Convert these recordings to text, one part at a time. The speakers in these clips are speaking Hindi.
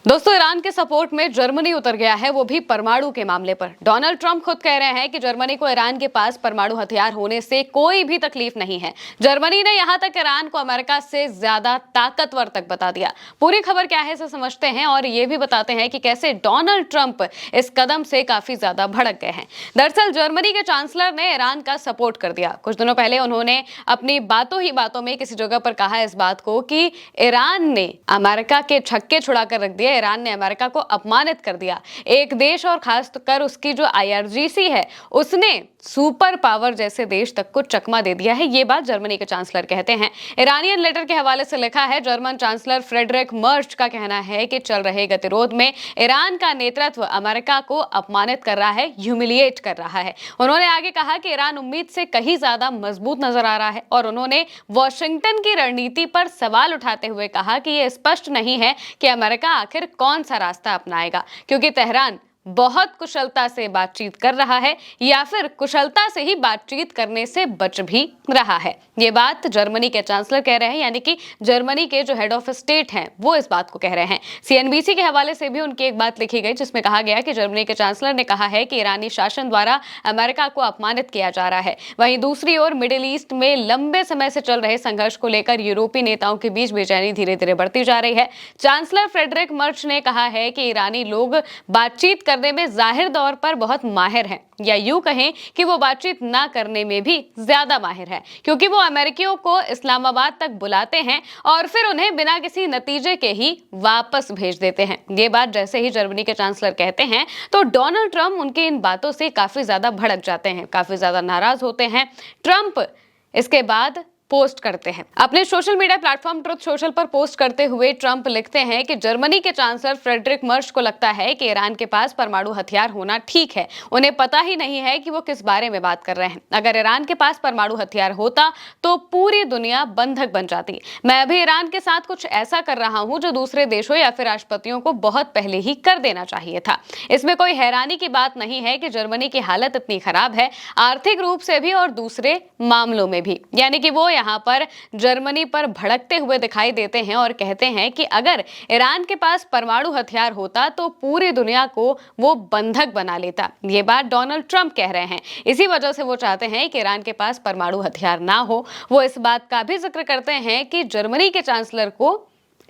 दोस्तों, ईरान के सपोर्ट में जर्मनी उतर गया है, वो भी परमाणु के मामले पर। डोनाल्ड ट्रंप खुद कह रहे हैं कि जर्मनी को ईरान के पास परमाणु हथियार होने से कोई भी तकलीफ नहीं है। जर्मनी ने यहां तक ईरान को अमेरिका से ज्यादा ताकतवर तक बता दिया। पूरी खबर क्या है इसे समझते हैं और ये भी बताते हैं कि कैसे डोनाल्ड ट्रंप इस कदम से काफी ज्यादा भड़क गए हैं। दरअसल जर्मनी के चांसलर ने ईरान का सपोर्ट कर दिया। कुछ दिनों पहले उन्होंने अपनी बातों ही बातों में किसी जगह पर कहा इस बात को कि ईरान ने अमेरिका के छक्के छुड़ाकर रख दिए, ईरान ने अमेरिका को अपमानित कर दिया। एक देश और खासकर उसकी जो आईआरजीसी है उसने सुपर पावर जैसे देश तक को चकमा दे दिया है। ये बात जर्मनी के चांसलर कहते हैं। ईरानियन लेटर के हवाले से लिखा है, जर्मन चांसलर फ्रेडरिक मर्च का कहना है कि चल रहे गतिरोध में ईरान का नेतृत्व अमेरिका को अपमानित कर रहा है, ह्यूमिलिएट कर रहा है। उन्होंने आगे कहा कि ईरान उम्मीद से कहीं ज्यादा मजबूत नजर आ रहा है और उन्होंने वॉशिंगटन की रणनीति पर सवाल उठाते हुए कहा कि यह स्पष्ट नहीं है कि अमेरिका आखिर कौन सा रास्ता अपनाएगा, क्योंकि तेहरान बहुत कुशलता से बातचीत कर रहा है या फिर कुशलता से ही बातचीत करने से बच भी रहा है। ये बात जर्मनी के चांसलर कह रहे हैं, यानी कि जर्मनी के जो हेड ऑफ स्टेट हैं वो इस बात को कह रहे हैं। सीएनबीसी के हवाले से भी उनकी एक बात लिखी गई जिसमें कहा गया कि जर्मनी के चांसलर ने कहा है कि ईरानी शासन द्वारा अमेरिका को अपमानित किया जा रहा है। वहीं दूसरी ओर मिडिल ईस्ट में लंबे समय से चल रहे संघर्ष को लेकर यूरोपीय नेताओं के बीच बेचैनी धीरे धीरे बढ़ती जा रही है। चांसलर फ्रेडरिक मर्च ने कहा है कि ईरानी लोग बातचीत करने में जाहिर तौर पर बहुत माहिर हैं, या यूं कहें कि वो बातचीत ना करने में भी ज्यादा माहिर है, क्योंकि वो अमेरिकियों को इस्लामाबाद तक बुलाते हैं और फिर उन्हें बिना किसी नतीजे के ही वापस भेज देते हैं। ये बात जैसे ही जर्मनी के चांसलर कहते हैं तो डोनाल्ड ट्रंप उनकी इन बातों से काफी ज्यादा भड़क जाते हैं, काफी ज्यादा नाराज होते हैं। ट्रंप इसके बाद पोस्ट करते हैं अपने social media platform truth social पर। पोस्ट करते हुए ट्रंप लिखते हैं कि जर्मनी के चांसलर फ्रेडरिक मर्च को लगता है कि ईरान के पास परमाणु हथियार होना ठीक है, उन्हें पता ही नहीं है कि वो किस बारे में बात कर रहे हैं। अगर ईरान के पास परमाणु हथियार होता तो पूरी दुनिया बंधक बन जाती। मैं अभी ईरान के साथ कुछ ऐसा कर रहा हूं जो दूसरे देशों या फिर राष्ट्रपतियों को बहुत पहले ही कर देना चाहिए था। इसमें कोई हैरानी की बात नहीं है कि जर्मनी की हालत इतनी खराब है, आर्थिक रूप से भी और दूसरे मामलों में भी। यानी कि वो यहाँ पर जर्मनी पर भड़कते हुए दिखाई देते हैं और कहते हैं कि अगर ईरान के पास परमाणु हथियार होता तो पूरी दुनिया को वो बंधक बना लेता। ये बात डोनाल्ड ट्रंप कह रहे हैं। इसी वजह से वो चाहते हैं कि ईरान के पास परमाणु हथियार ना हो। वो इस बात का भी जिक्र करते हैं कि जर्मनी के चांसलर को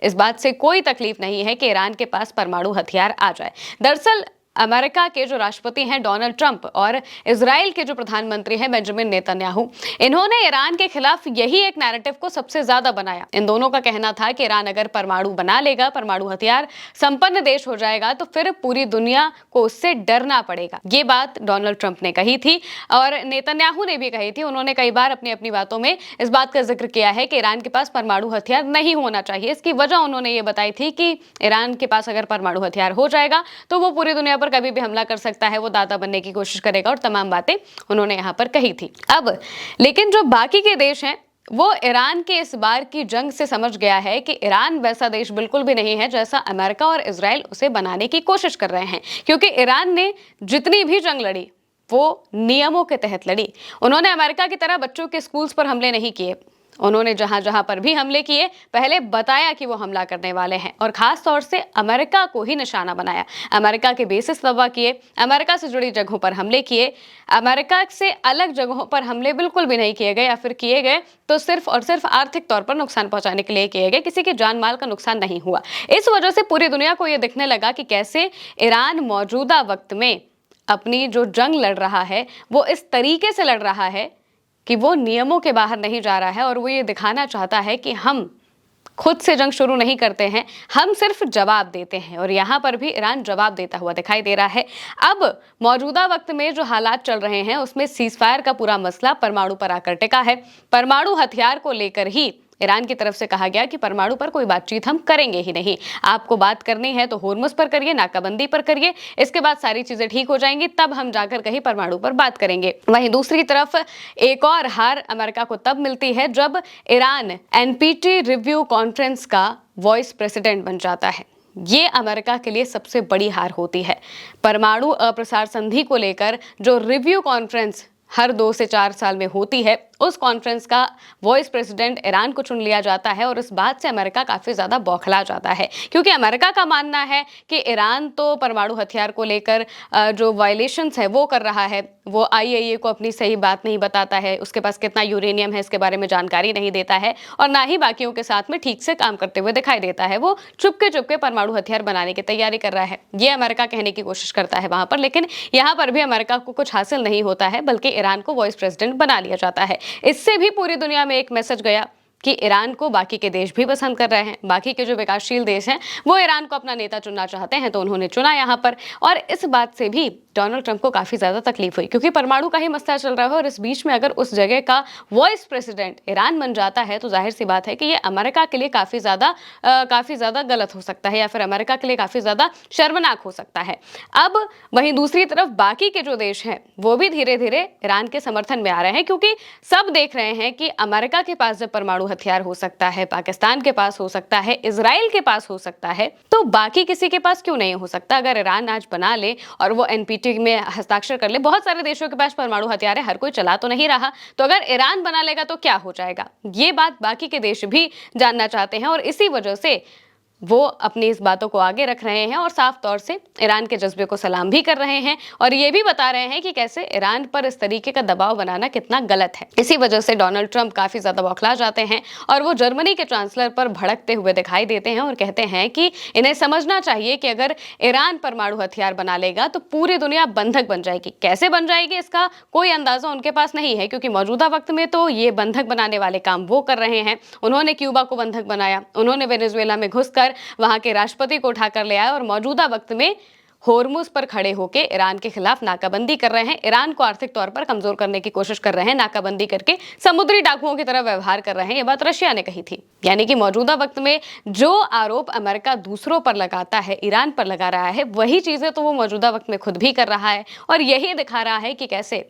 इस बात से कोई तकलीफ नहीं है कि ईरान के पास परमाणु हथियार आ जाए। दरअसल अमेरिका के जो राष्ट्रपति हैं डोनाल्ड ट्रंप और इजराइल के जो प्रधानमंत्री हैं बेंजामिन नेतन्याहू, इन्होंने ईरान के खिलाफ यही एक नैरेटिव को सबसे ज्यादा बनाया। इन दोनों का कहना था कि ईरान अगर परमाणु बना लेगा, परमाणु हथियार संपन्न देश हो जाएगा, तो फिर पूरी दुनिया को उससे डरना पड़ेगा। ये बात डोनाल्ड ट्रंप ने कही थी और नेतन्याहू ने भी कही थी। उन्होंने कई बार अपनी अपनी बातों में इस बात का जिक्र किया है कि ईरान के पास परमाणु हथियार नहीं होना चाहिए। इसकी वजह उन्होंने ये बताई थी कि ईरान के पास अगर परमाणु हथियार हो जाएगा तो वो पूरी दुनिया कभी भी हमला कर सकता है, वो दादा बनने की कोशिश करेगा और तमाम बातें उन्होंने यहां पर कही थी। अब लेकिन जो बाकी के देश हैं वो ईरान के इस बार की जंग से समझ गया है कि ईरान वैसा देश बिल्कुल भी नहीं है जैसा अमेरिका और इजराइल उसे बनाने की कोशिश कर रहे हैं, क्योंकि ईरान ने जितनी भी जंग लड़ी वो नियमों के तहत लड़ी। उन्होंने अमेरिका की तरह बच्चों के स्कूल्स पर हमले नहीं किए। उन्होंने जहां जहां पर भी हमले किए पहले बताया कि वो हमला करने वाले हैं और खास तौर से अमेरिका को ही निशाना बनाया। अमेरिका के बेसिस तबाह किए, अमेरिका से जुड़ी जगहों पर हमले किए। अमेरिका से अलग जगहों पर हमले बिल्कुल भी नहीं किए गए, या फिर किए गए तो सिर्फ और सिर्फ आर्थिक तौर पर नुकसान पहुंचाने के लिए किए गए, किसी के जान माल का नुकसान नहीं हुआ। इस वजह से पूरी दुनिया को यह दिखने लगा कि कैसे ईरान मौजूदा वक्त में अपनी जो जंग लड़ रहा है वो इस तरीके से लड़ रहा है कि वो नियमों के बाहर नहीं जा रहा है और वो ये दिखाना चाहता है कि हम खुद से जंग शुरू नहीं करते हैं, हम सिर्फ जवाब देते हैं। और यहाँ पर भी ईरान जवाब देता हुआ दिखाई दे रहा है। अब मौजूदा वक्त में जो हालात चल रहे हैं उसमें सीजफायर का पूरा मसला परमाणु पर आकर टिका है। परमाणु हथियार को लेकर ही ईरान की तरफ से कहा गया कि परमाणु पर कोई बातचीत हम करेंगे ही नहीं। आपको बात करनी है तो होर्मुज पर करिए, नाकाबंदी पर करिए, इसके बाद सारी चीजें ठीक हो जाएंगी, तब हम जाकर कहीं परमाणु पर बात करेंगे। वहीं दूसरी तरफ एक और हार अमेरिका को तब मिलती है जब ईरान एनपीटी रिव्यू कॉन्फ्रेंस का वाइस प्रेसिडेंट बन जाता है। ये अमेरिका के लिए सबसे बड़ी हार होती है। परमाणु अप्रसार संधि को लेकर जो रिव्यू कॉन्फ्रेंस हर 2 से 4 साल में होती है, उस कॉन्फ्रेंस का वाइस प्रेसिडेंट ईरान को चुन लिया जाता है और इस बात से अमेरिका काफ़ी ज़्यादा बौखला जाता है, क्योंकि अमेरिका का मानना है कि ईरान तो परमाणु हथियार को लेकर जो वायलेशंस है वो कर रहा है। वो आईएईए को अपनी सही बात नहीं बताता है, उसके पास कितना यूरेनियम है इसके बारे में जानकारी नहीं देता है और ना ही बाकियों के साथ में ठीक से काम करते हुए दिखाई देता है। वो चुपके चुपके परमाणु हथियार बनाने की तैयारी कर रहा है, ये अमेरिका कहने की कोशिश करता है वहां पर। लेकिन यहाँ पर भी अमेरिका को कुछ हासिल नहीं होता है, बल्कि ईरान को वाइस प्रेसिडेंट बना लिया जाता है। इससे भी पूरी दुनिया में एक मैसेज गया कि ईरान को बाकी के देश भी पसंद कर रहे हैं। बाकी के जो विकासशील देश हैं वो ईरान को अपना नेता चुनना चाहते हैं, तो उन्होंने चुना यहाँ पर। और इस बात से भी डोनाल्ड ट्रंप को काफी ज्यादा तकलीफ हुई, क्योंकि परमाणु का ही मसला चल रहा है और इस बीच में अगर उस जगह का वाइस प्रेसिडेंट ईरान बन जाता है तो जाहिर सी बात है कि ये अमेरिका के लिए काफी ज्यादा गलत हो सकता है, या फिर अमेरिका के लिए काफी ज्यादा शर्मनाक हो सकता है। अब वहीं दूसरी तरफ बाकी के जो देश हैं वो भी धीरे धीरे ईरान के समर्थन में आ रहे हैं, क्योंकि सब देख रहे हैं कि अमेरिका के पास जब परमाणु हथियार हो सकता है, पाकिस्तान के पास हो सकता है, इजराइल के पास हो सकता है, तो बाकी किसी के पास क्यों नहीं हो सकता। अगर ईरान आज बना ले और वो एनपीटी में हस्ताक्षर कर ले, बहुत सारे देशों के पास परमाणु हथियार है, हर कोई चला तो नहीं रहा, तो अगर ईरान बना लेगा तो क्या हो जाएगा, ये बात बाकी के देश भी जानना चाहते हैं। और इसी वजह से वो अपनी इस बातों को आगे रख रहे हैं और साफ तौर से ईरान के जज्बे को सलाम भी कर रहे हैं और ये भी बता रहे हैं कि कैसे ईरान पर इस तरीके का दबाव बनाना कितना गलत है। इसी वजह से डोनाल्ड ट्रंप काफी ज्यादा बौखला जाते हैं और वो जर्मनी के चांसलर पर भड़कते हुए दिखाई देते हैं और कहते हैं कि इन्हें समझना चाहिए कि अगर ईरान परमाणु हथियार बना लेगा तो पूरी दुनिया बंधक बन जाएगी। कैसे बन जाएगी इसका कोई अंदाजा उनके पास नहीं है, क्योंकि मौजूदा वक्त में तो ये बंधक बनाने वाले काम वो कर रहे हैं। उन्होंने क्यूबा को बंधक बनाया, उन्होंने वेनेजुएला में घुसकर वहां के राष्ट्रपति को उठाकर ले आया और मौजूदा वक्त में होर्मुज पर खड़े होकर ईरान के खिलाफ नाकाबंदी कर रहे हैं, ईरान को आर्थिक तौर पर कमजोर करने की कोशिश कर रहे हैं, नाकाबंदी करके समुद्री डाकुओं की तरह व्यवहार कर रहे हैं। ये बात रशिया ने कही थी। यानी कि मौजूदा वक्त में जो आरोप अमेरिका दूसरों पर लगाता है, ईरान पर लगा रहा है, वही चीजें तो वो मौजूदा वक्त में खुद भी कर रहा है और यही दिखा रहा है कि कैसे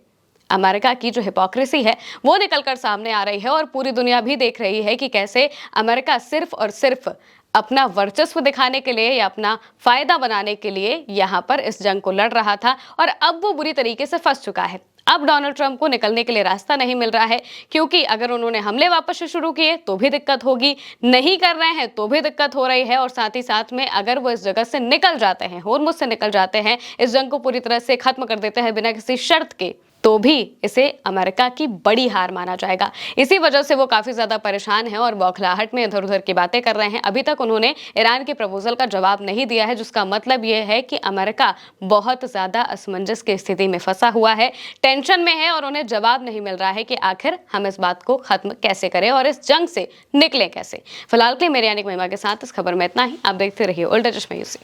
अमेरिका की जो हिपोक्रेसी है वो निकलकर सामने आ रही है और पूरी दुनिया भी देख रही है कि कैसे अमेरिका सिर्फ और सिर्फ अपना वर्चस्व दिखाने के लिए या अपना फायदा बनाने के लिए यहाँ पर इस जंग को लड़ रहा था और अब वो बुरी तरीके से फंस चुका है। अब डोनाल्ड ट्रंप को निकलने के लिए रास्ता नहीं मिल रहा है, क्योंकि अगर उन्होंने हमले वापस से शुरू किए तो भी दिक्कत होगी, नहीं कर रहे हैं तो भी दिक्कत हो रही है और साथ ही साथ में अगर वो इस जगह से निकल जाते हैं, होर्मुज से निकल जाते हैं, इस जंग को पूरी तरह से खत्म कर देते हैं बिना किसी शर्त के, तो भी इसे अमेरिका की बड़ी हार माना जाएगा। इसी वजह से वो काफी ज्यादा परेशान है और बौखलाहट में इधर उधर की बातें कर रहे हैं। अभी तक उन्होंने ईरान के प्रपोजल का जवाब नहीं दिया है, जिसका मतलब ये है कि अमेरिका बहुत ज्यादा असमंजस की स्थिति में फंसा हुआ है, टेंशन में है और उन्हें जवाब नहीं मिल रहा है कि आखिर हम इस बात को खत्म कैसे करें और इस जंग से निकले कैसे। फिलहाल के लिए मेरे यानी महिमा के साथ इस खबर में इतना ही। आप देखते रहिए उल्टा चश्मा यूसी।